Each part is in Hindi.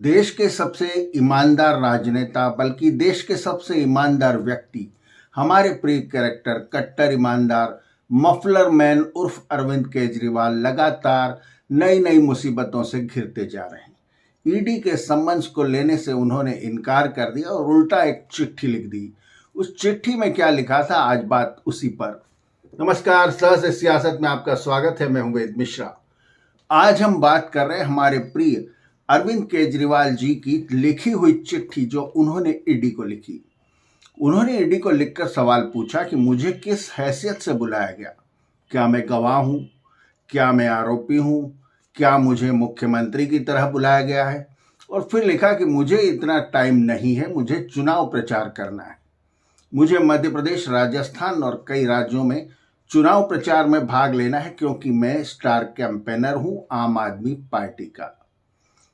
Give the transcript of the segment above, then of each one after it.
देश के सबसे ईमानदार राजनेता बल्कि देश के सबसे ईमानदार व्यक्ति हमारे प्रिय कैरेक्टर कट्टर ईमानदार मफलर मैन उर्फ अरविंद केजरीवाल लगातार नई नई मुसीबतों से घिरते जा रहे हैं। ईडी के सम्मन्स को लेने से उन्होंने इनकार कर दिया और उल्टा एक चिट्ठी लिख दी। उस चिट्ठी में क्या लिखा था, आज बात उसी पर। नमस्कार, सहज सियासत में आपका स्वागत है। मैं हूं वेद मिश्रा। आज हम बात कर रहे हैं हमारे प्रिय अरविंद केजरीवाल जी की लिखी हुई चिट्ठी जो उन्होंने ईडी को लिखी। उन्होंने ईडी को लिखकर सवाल पूछा कि मुझे किस हैसियत से बुलाया गया, क्या मैं गवाह हूं, क्या मैं आरोपी हूं, क्या मुझे मुख्यमंत्री की तरह बुलाया गया है। और फिर लिखा कि मुझे इतना टाइम नहीं है, मुझे चुनाव प्रचार करना है। मुझे मध्य प्रदेश, राजस्थान और कई राज्यों में चुनाव प्रचार में भाग लेना है क्योंकि मैं स्टार कैंपेनर हूं आम आदमी पार्टी का।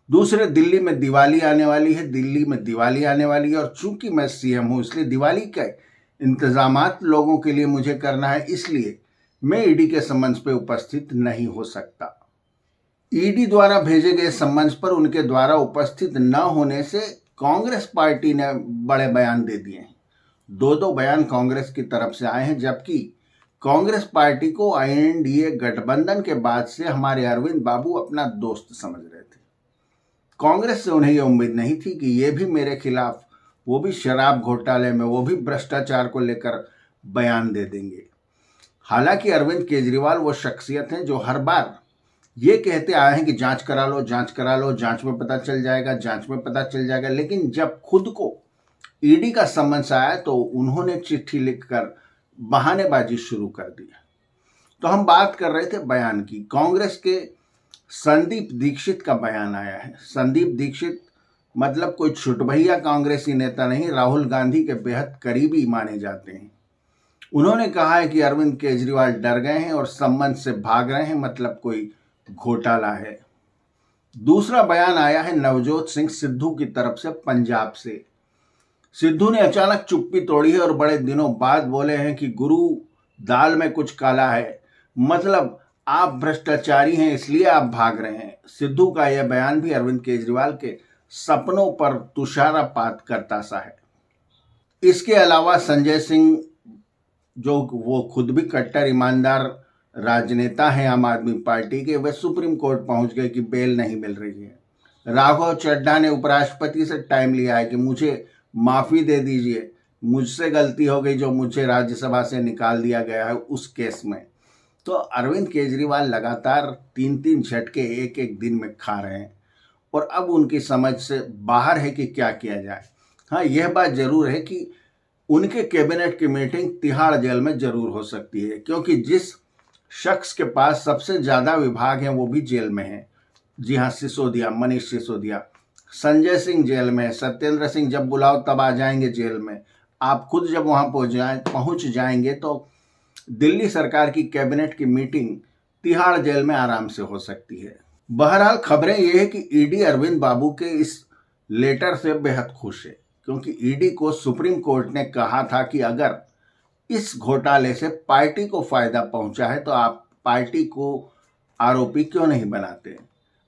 दूसरे, दिल्ली में दिवाली आने वाली है और चूंकि मैं सीएम हूं इसलिए दिवाली के इंतजामात लोगों के लिए मुझे करना है, इसलिए मैं ईडी के सम्मन्स पे उपस्थित नहीं हो सकता। ईडी द्वारा भेजे गए सम्मन्स पर उनके द्वारा उपस्थित न होने से कांग्रेस पार्टी ने बड़े बयान दे दिए हैं। दो बयान कांग्रेस की तरफ से आए हैं, जबकि कांग्रेस पार्टी को एनडीए गठबंधन के बाद से हमारे अरविंद बाबू अपना दोस्त समझ रहे थे। कांग्रेस से उन्हें यह उम्मीद नहीं थी कि ये भी मेरे खिलाफ, वो भी शराब घोटाले में, वो भी भ्रष्टाचार को लेकर बयान दे देंगे। हालांकि अरविंद केजरीवाल वो शख्सियत हैं जो हर बार ये कहते आए हैं कि जांच करा लो, जांच में पता चल जाएगा, लेकिन जब खुद को ईडी का सम्मन्स आया तो उन्होंने चिट्ठी लिखकर बहानेबाजी शुरू कर दी। तो हम बात कर रहे थे बयान की। कांग्रेस के संदीप दीक्षित का बयान आया है। संदीप दीक्षित मतलब कोई छुटभैया कांग्रेसी नेता नहीं, राहुल गांधी के बेहद करीबी माने जाते हैं। उन्होंने कहा है कि अरविंद केजरीवाल डर गए हैं और सम्मन्स से भाग रहे हैं, मतलब कोई घोटाला है। दूसरा बयान आया है नवजोत सिंह सिद्धू की तरफ से, पंजाब से। सिद्धू ने अचानक चुप्पी तोड़ी है और बड़े दिनों बाद बोले हैं कि गुरु दाल में कुछ काला है, मतलब आप भ्रष्टाचारी हैं इसलिए आप भाग रहे हैं। सिद्धू का यह बयान भी अरविंद केजरीवाल के सपनों पर तुषारपात करता सा है। इसके अलावा संजय सिंह, जो वो खुद भी कट्टर ईमानदार राजनेता हैं आम आदमी पार्टी के, वे सुप्रीम कोर्ट पहुंच गए कि बेल नहीं मिल रही है। राघव चड्ढा ने उपराष्ट्रपति से टाइम लिया है कि मुझे माफी दे दीजिए, मुझसे गलती हो गई जो मुझे राज्यसभा से निकाल दिया गया है उस केस में। तो अरविंद केजरीवाल लगातार 3-3 झटके एक दिन में खा रहे हैं और अब उनकी समझ से बाहर है कि क्या किया जाए। हाँ, यह बात जरूर है कि उनके कैबिनेट की मीटिंग तिहाड़ जेल में जरूर हो सकती है, क्योंकि जिस शख्स के पास सबसे ज्यादा विभाग हैं वो भी जेल में है। जी हाँ, सिसोदिया, मनीष सिसोदिया। संजय सिंह जेल में, सत्येंद्र सिंह जब बुलाओ तब आ जाएंगे जेल में। आप खुद जब वहां पहुंच जाएंगे तो दिल्ली सरकार की कैबिनेट की मीटिंग तिहाड़ जेल में आराम से हो सकती है। बहरहाल खबरें यह है कि ईडी अरविंद बाबू के इस लेटर से बेहद खुश है, क्योंकि ईडी को सुप्रीम कोर्ट ने कहा था कि अगर इस घोटाले से पार्टी को फायदा पहुंचा है तो आप पार्टी को आरोपी क्यों नहीं बनाते।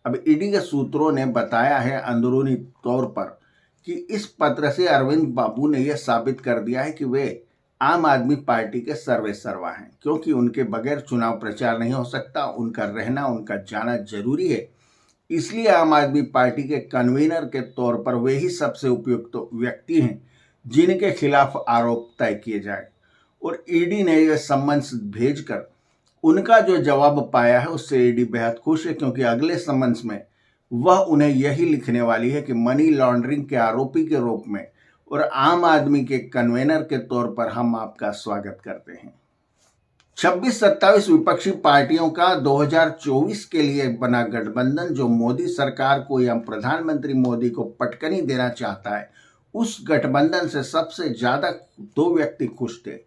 अब ईडी के सूत्रों ने बताया है अंदरूनी तौर पर कि इस पत्र से अरविंद बाबू ने यह साबित कर दिया है कि वे आम आदमी पार्टी के सर्वेसर्वा हैं, क्योंकि उनके बगैर चुनाव प्रचार नहीं हो सकता। उनका रहना, उनका जाना जरूरी है। इसलिए आम आदमी पार्टी के कन्वीनर के तौर पर वे ही सबसे उपयुक्त व्यक्ति हैं जिनके खिलाफ आरोप तय किए जाए। और ईडी ने यह सम्मन्स भेजकर उनका जो जवाब पाया है उससे ईडी बेहद खुश है, क्योंकि अगले सम्मन्स में वह उन्हें यही लिखने वाली है कि मनी लॉन्ड्रिंग के आरोपी के रूप में और आम आदमी के कन्वेनर के तौर पर हम आपका स्वागत करते हैं। 26-27 विपक्षी पार्टियों का 2024 के लिए बना गठबंधन, जो मोदी सरकार को या प्रधानमंत्री मोदी को पटकनी देना चाहता है, उस गठबंधन से सबसे ज्यादा 2 व्यक्ति खुश थे।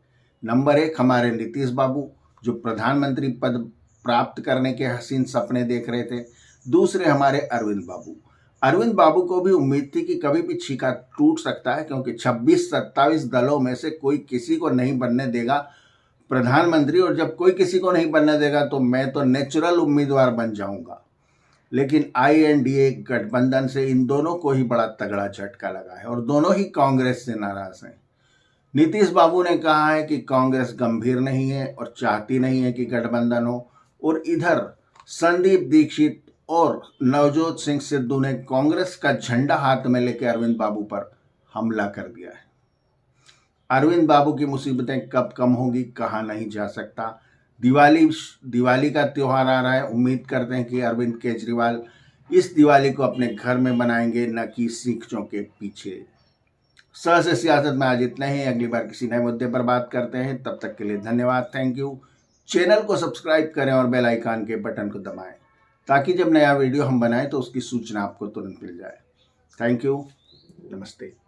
नंबर 1 हमारे नीतीश बाबू, जो प्रधानमंत्री पद प्राप्त करने के हसीन सपने देख रहे थे। दूसरे हमारे अरविंद बाबू। अरविंद बाबू को भी उम्मीद थी कि कभी भी छीका टूट सकता है, क्योंकि 26-27 दलों में से कोई किसी को नहीं बनने देगा प्रधानमंत्री, और जब कोई किसी को नहीं बनने देगा तो मैं तो नेचुरल उम्मीदवार बन जाऊंगा। लेकिन INDA गठबंधन से इन दोनों को ही बड़ा तगड़ा झटका लगा है और दोनों ही कांग्रेस से नाराज हैं। नीतीश बाबू ने कहा है कि कांग्रेस गंभीर नहीं है और चाहती नहीं है कि गठबंधन हो, और इधर संदीप दीक्षित और नवजोत सिंह सिद्धू ने कांग्रेस का झंडा हाथ में लेकर अरविंद बाबू पर हमला कर दिया है। अरविंद बाबू की मुसीबतें कब कम होगी कहा नहीं जा सकता। दिवाली का त्योहार आ रहा है। उम्मीद करते हैं कि अरविंद केजरीवाल इस दिवाली को अपने घर में बनाएंगे, न कि सीखों के पीछे। से सियासत में आज इतना ही। अगली बार किसी नए मुद्दे पर बात करते हैं। तब तक के लिए धन्यवाद, थैंक यू। चैनल को सब्सक्राइब करें और बेल आइकन के बटन को दबाएं ताकि जब नया वीडियो हम बनाएं तो उसकी सूचना आपको तुरंत मिल जाए। थैंक यू, नमस्ते।